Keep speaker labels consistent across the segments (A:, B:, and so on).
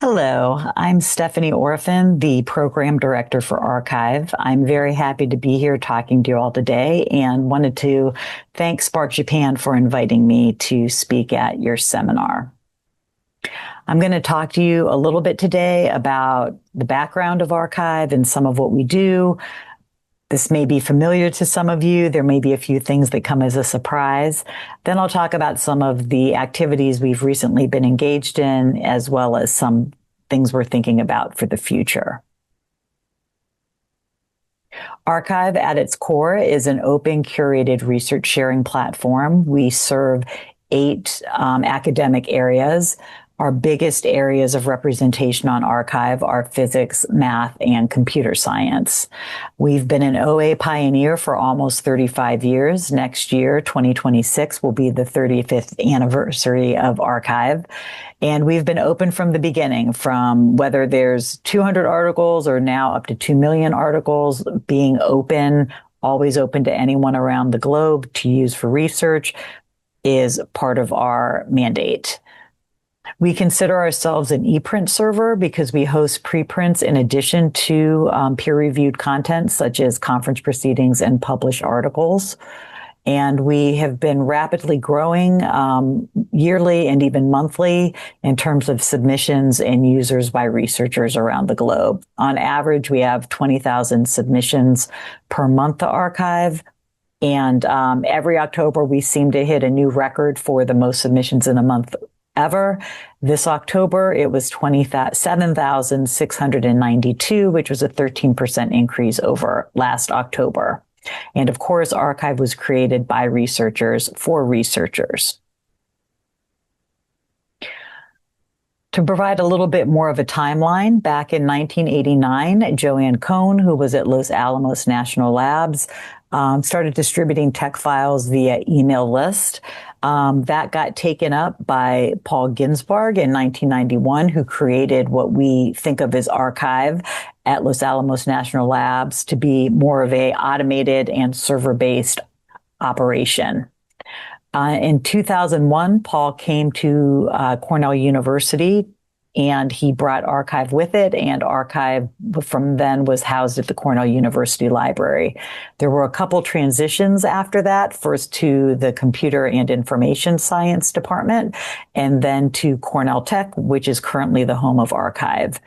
A: Hello, I'm Stephanie Orphan, the Program Director for arXiv. I'm very happy to be here talking to you all today and wanted to thank SPARC Japan for inviting me to speak at your seminar. I'm going to talk to you a little bit today about the background of arXiv and some of what we do. This may be familiar to some of you. There may be a few things that come as a surprise. Then I'll talk about some of the activities we've recently been engaged in, as well as some things we're thinking about for the future. arXiv at its core is an open, curated research sharing platform. We serve 8 academic areas. Our biggest areas of representation on arXiv are physics, math, and computer science. We've been an OA pioneer for almost 35 years. Next year, 2026, will be the 35th anniversary of arXiv. And we've been open from the beginning, from whether there's 200 articles or now up to 2 million articles, being open, always open to anyone around the globe to use for research is part of our mandate. We consider ourselves an ePrint server because we host preprints in addition to peer-reviewed content such as conference proceedings and published articles. And we have been rapidly growing yearly and even monthly in terms of submissions and users by researchers around the globe. On average, we have 20,000 submissions per month to arXiv. And every October, we seem to hit a new record for the most submissions in a month ever. This October, it was 27,692, which was a 13% increase over last October. And of course, arXiv was created by researchers for researchers. To provide a little bit more of a timeline, back in 1989, Joanne Cohn, who was at Los Alamos National Labs, started distributing tech files via email list. That got taken up by Paul Ginsberg in 1991, who created what we think of as arXiv at Los Alamos National Labs to be more of a automated and server-based operation. In 2001, Paul came to Cornell University and he brought arXiv with it, and arXiv from then was housed at the Cornell University Library. There were a couple transitions after that, first to the Computer and Information Science Department, and then to Cornell Tech, which is currently the home of arXiv.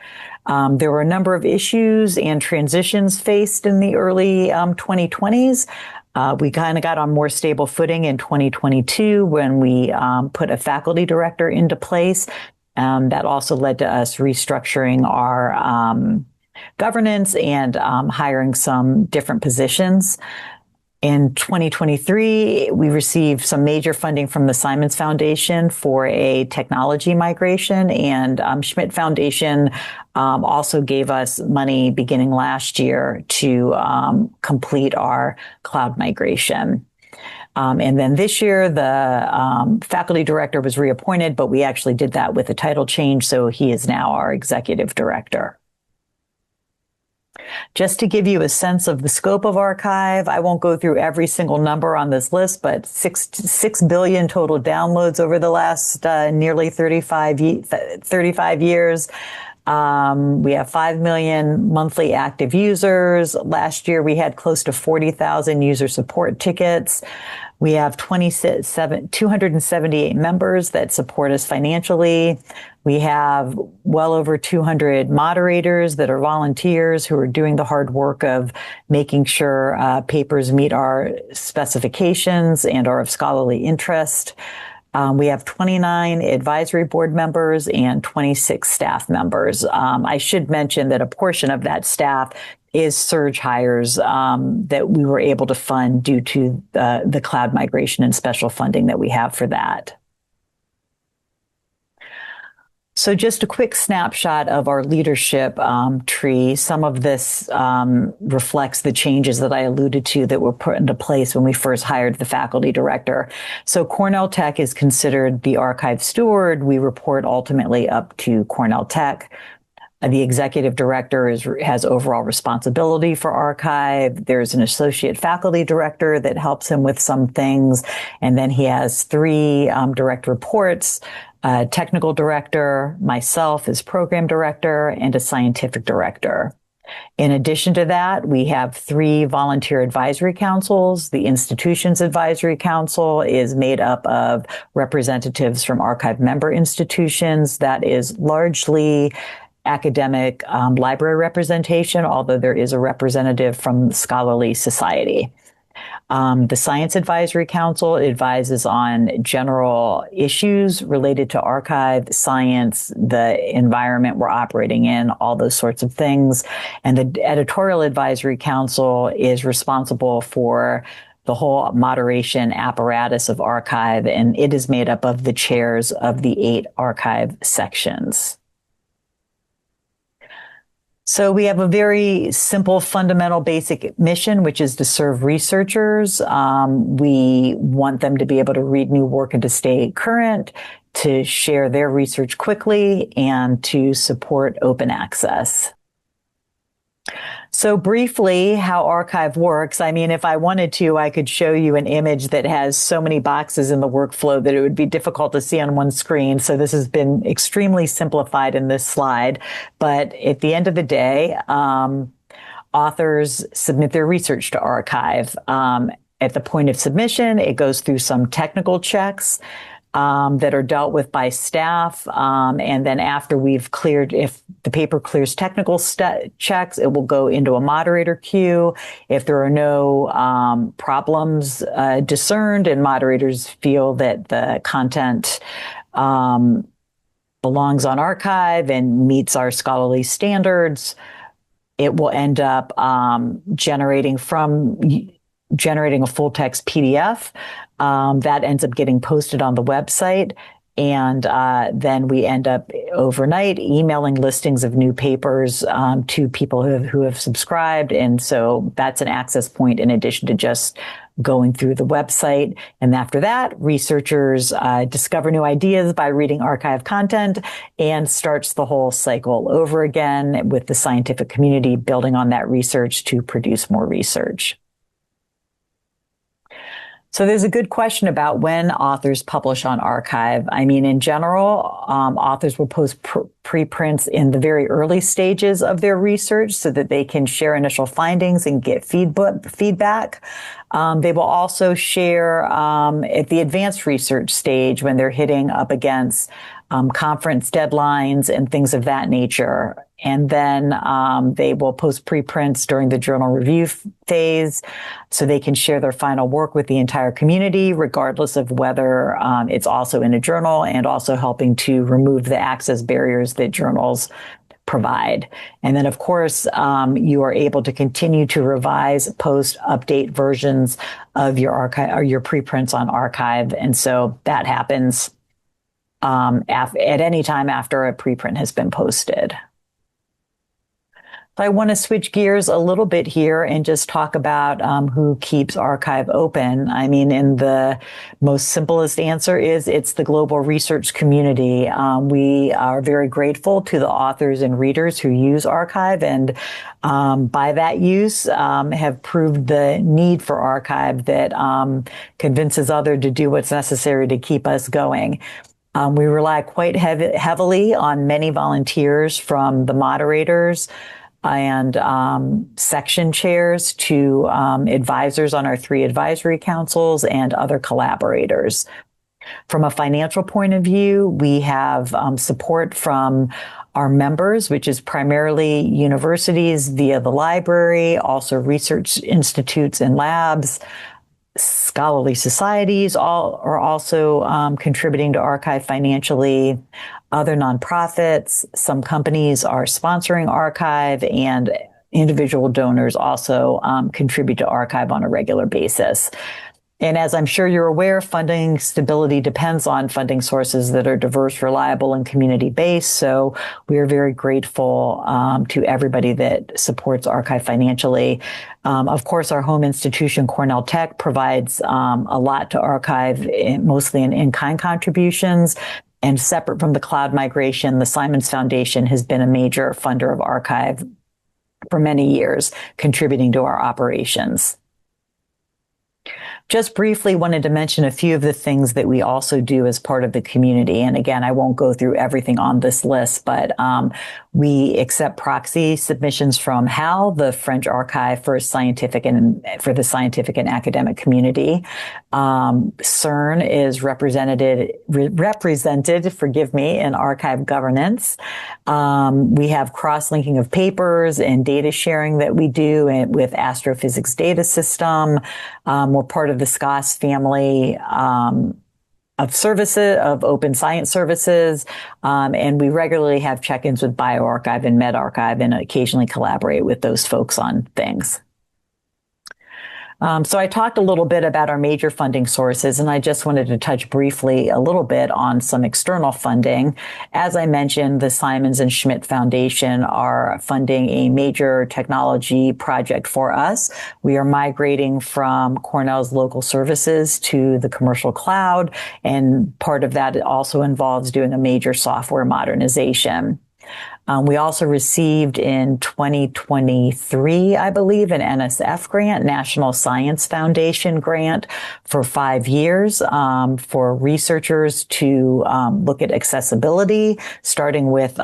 A: There were a number of issues and transitions faced in the early 2020s. We kind of got on more stable footing in 2022 when we put a faculty director into place. That also led to us restructuring our governance and hiring some different positions. In 2023, we received some major funding from the Simons Foundation for a technology migration, and Schmidt Foundation also gave us money beginning last year to complete our cloud migration. And then this year, the faculty director was reappointed, but we actually did that with a title change, so he is now our executive director. Just to give you a sense of the scope of arXiv, I won't go through every single number on this list, but 6 billion total downloads over the last nearly 35 years. We have 5 million monthly active users. Last year, we had close to 40,000 user support tickets. We have 278 members that support us financially. We have well over 200 moderators that are volunteers who are doing the hard work of making sure papers meet our specifications and are of scholarly interest. We have 29 advisory board members and 26 staff members. I should mention that a portion of that staff is surge hires that we were able to fund due to the cloud migration and special funding that we have for that. So just a quick snapshot of our leadership tree. Some of this reflects the changes that I alluded to that were put into place when we first hired the faculty director. So Cornell Tech is considered the arXiv steward. We report ultimately up to Cornell Tech. The executive director has overall responsibility for arXiv. There's an associate faculty director that helps him with some things. And then he has 3 direct reports. a technical director, myself as program director, and a scientific director. In addition to that, we have 3 volunteer advisory councils. The institution's advisory council is made up of representatives from arXiv member institutions. That is largely academic library representation, although there is a representative from scholarly society. The Science Advisory Council advises on general issues related to arXiv, science, the environment we're operating in, all those sorts of things. And the Editorial Advisory Council is responsible for the whole moderation apparatus of arXiv, and it is made up of the chairs of the 8 arXiv sections. So we have a very simple, fundamental, basic mission, which is to serve researchers. We want them to be able to read new work and to stay current, to share their research quickly, and to support open access. So briefly, how arXiv works. I mean, if I wanted to, I could show you an image that has so many boxes in the workflow that it would be difficult to see on one screen. So this has been extremely simplified in this slide. But at the end of the day, authors submit their research to arXiv. At the point of submission, it goes through some technical checks that are dealt with by staff. And then after we've cleared, if the paper clears technical checks, it will go into a moderator queue. If there are no problems discerned and moderators feel that the content belongs on arXiv and meets our scholarly standards, it will end up generating a full text PDF. That ends up getting posted on the website. And then we end up overnight emailing listings of new papers to people who have subscribed. And so that's an access point in addition to just going through the website. And after that, researchers discover new ideas by reading arXiv content and starts the whole cycle over again with the scientific community building on that research to produce more research. So there's a good question about when authors publish on arXiv. I mean, in general, authors will post preprints in the very early stages of their research so that they can share initial findings and get feedback. They will also share at the advanced research stage when they're hitting up against conference deadlines and things of that nature. And then they will post preprints during the journal review phase so they can share their final work with the entire community, regardless of whether it's also in a journal, and also helping to remove the access barriers that journals provide. And then, of course, you are able to continue to revise, post, update versions of your arXiv or your preprints on arXiv. And so that happens at any time after a preprint has been posted. I want to switch gears a little bit here and just talk about who keeps arXiv open. I mean, and the most simplest answer is it's the global research community. We are very grateful to the authors and readers who use arXiv, and by that use have proved the need for arXiv that convinces others to do what's necessary to keep us going. We rely quite heavily on many volunteers, from the moderators and section chairs to advisors on our 3 advisory councils and other collaborators. From a financial point of view, we have support from our members, which is primarily universities via the library, also research institutes and labs. Scholarly societies are also contributing to arXiv financially. Other nonprofits, some companies are sponsoring arXiv, and individual donors also contribute to arXiv on a regular basis. And as I'm sure you're aware, funding stability depends on funding sources that are diverse, reliable, and community-based. So we are very grateful to everybody that supports arXiv financially. Of course, our home institution, Cornell Tech, provides a lot to arXiv, mostly in in-kind contributions. And separate from the cloud migration, the Simons Foundation has been a major funder of arXiv for many years, contributing to our operations. just briefly wanted to mention a few of the things that we also do as part of the community. And again, I won't go through everything on this list, but we accept proxy submissions from HAL, the French archive for the scientific and academic community. CERN is represented, forgive me, in archive governance. We have cross-linking of papers and data sharing that we do with Astrophysics Data System. We're part of the SCOS family of services, of open science services, and we regularly have check-ins with bioRxiv and medRxiv and occasionally collaborate with those folks on things. So I talked a little bit about our major funding sources, and I just wanted to touch briefly a little bit on some external funding. As I mentioned, the Simons and Schmidt Foundation are funding a major technology project for us. We are migrating from Cornell's local services to the commercial cloud, and part of that also involves doing a major software modernization. We also received in 2023, I believe, an NSF grant, National Science Foundation grant, for 5 years for researchers to look at accessibility, starting with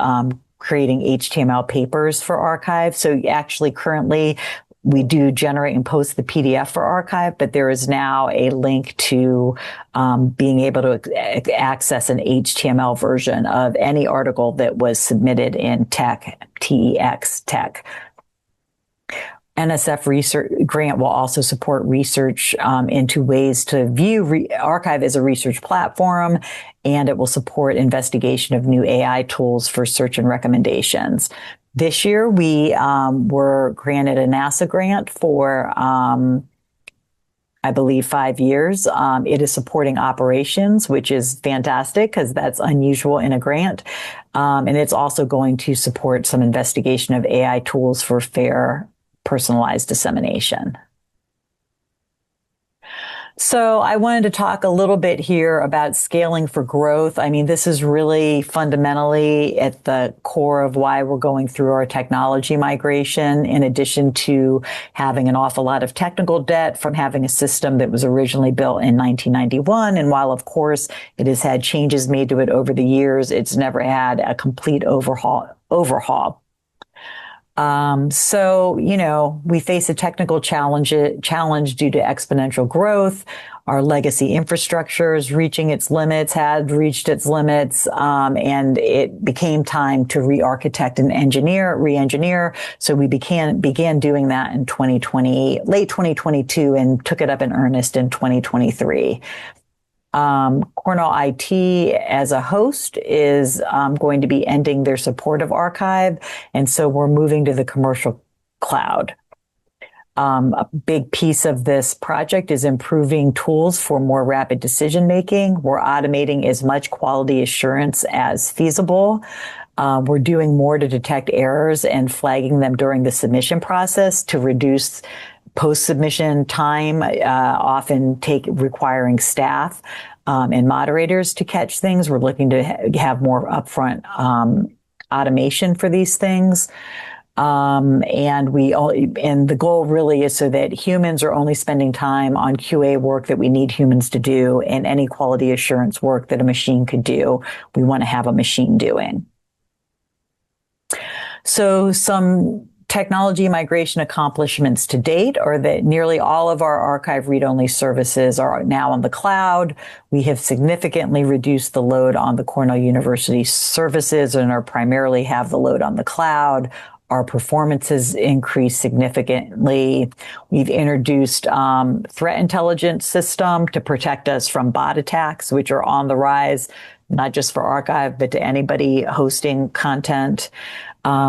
A: creating HTML papers for arXiv. So actually currently we do generate and post the PDF for arXiv, but there is now a link to being able to access an HTML version of any article that was submitted in TEX Tech. NSF research grant will also support research into ways to view arXiv as a research platform, and it will support investigation of new AI tools for search and recommendations. This year, we were granted a NASA grant for, I believe, 5 years. It is supporting operations, which is fantastic because that's unusual in a grant. And it's also going to support some investigation of AI tools for fair, personalized dissemination. So I wanted to talk a little bit here about scaling for growth. I mean, this is really fundamentally at the core of why we're going through our technology migration, in addition to having an awful lot of technical debt from having a system that was originally built in 1991. And while, of course, it has had changes made to it over the years, it's never had a complete overhaul. So, you know, we face a technical challenge due to exponential growth. Our legacy infrastructure is reaching its limits, had reached its limits, and it became time to re-architect and re-engineer. So we began doing that in late 2022, and took it up in earnest in 2023. Cornell IT as a host is going to be ending their support of arXiv, and so we're moving to the commercial cloud. A big piece of this project is improving tools for more rapid decision making. We're automating as much quality assurance as feasible. We're doing more to detect errors and flagging them during the submission process to reduce post-submission time, often requiring staff and moderators to catch things. We're looking to have more upfront automation for these things. And the goal really is so that humans are only spending time on QA work that we need humans to do, and any quality assurance work that a machine could do, we want to have a machine doing. So some technology migration accomplishments to date are that nearly all of our arXiv read-only services are now on the cloud. We have significantly reduced the load on the Cornell University services and are primarily have the load on the cloud. Our performance has increased significantly. We've introduced threat intelligence system to protect us from bot attacks, which are on the rise, not just for arXiv, but to anybody hosting content.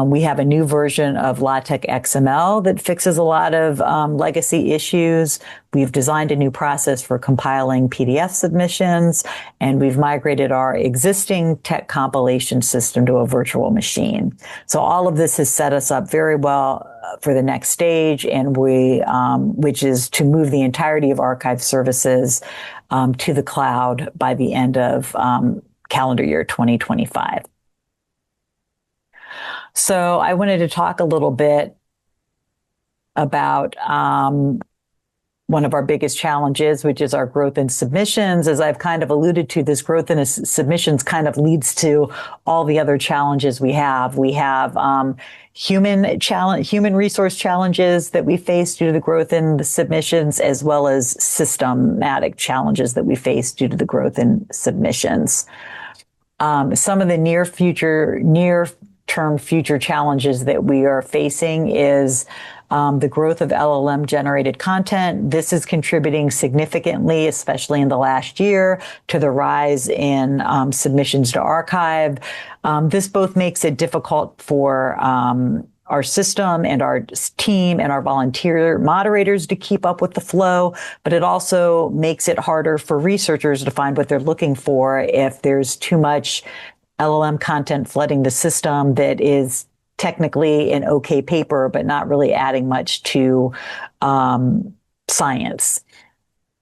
A: We have a new version of LaTeX XML that fixes a lot of legacy issues. We've designed a new process for compiling PDF submissions, and we've migrated our existing tech compilation system to a virtual machine. So all of this has set us up very well for the next stage, and which is to move the entirety of arXiv services to the cloud by the end of calendar year 2025. So I wanted to talk a little bit about one of our biggest challenges, which is our growth in submissions. As I've kind of alluded to, this growth in submissions kind of leads to all the other challenges we have. We have human resource challenges that we face due to the growth in the submissions, as well as systematic challenges that we face due to the growth in submissions. Some of the near-term future challenges that we are facing is the growth of LLM-generated content. This is contributing significantly, especially in the last year, to the rise in submissions to arXiv. This both makes it difficult for our system and our team and our volunteer moderators to keep up with the flow, but it also makes it harder for researchers to find what they're looking for if there's too much LLM content flooding the system that is technically an okay paper, but not really adding much to science.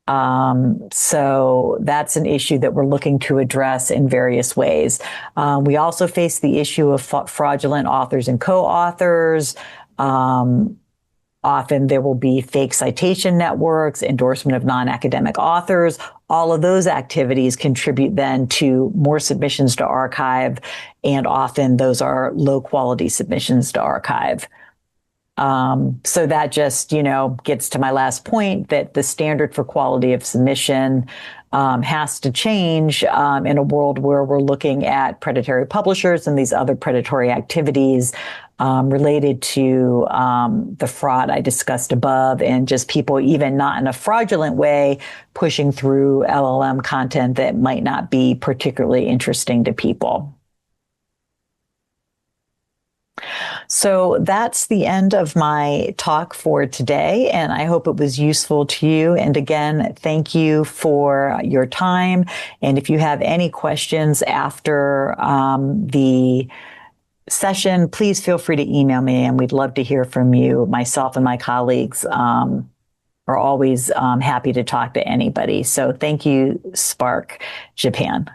A: So that's an issue that we're looking to address in various ways. We also face the issue of fraudulent authors and co-authors. Often there will be fake citation networks, endorsement of non-academic authors. All of those activities contribute then to more submissions to arXiv, and often those are low quality submissions to arXiv. So that just, gets to my last point that the standard for quality of submission has to change in a world where we're looking at predatory publishers and these other predatory activities related to the fraud I discussed above, and just people, even not in a fraudulent way, pushing through LLM content that might not be particularly interesting to people. So that's the end of my talk for today, and I hope it was useful to you. And again, thank you for your time. And if you have any questions after the session, please feel free to email me, and we'd love to hear from you. Myself and my colleagues are always happy to talk to anybody. So thank you, SPARC Japan.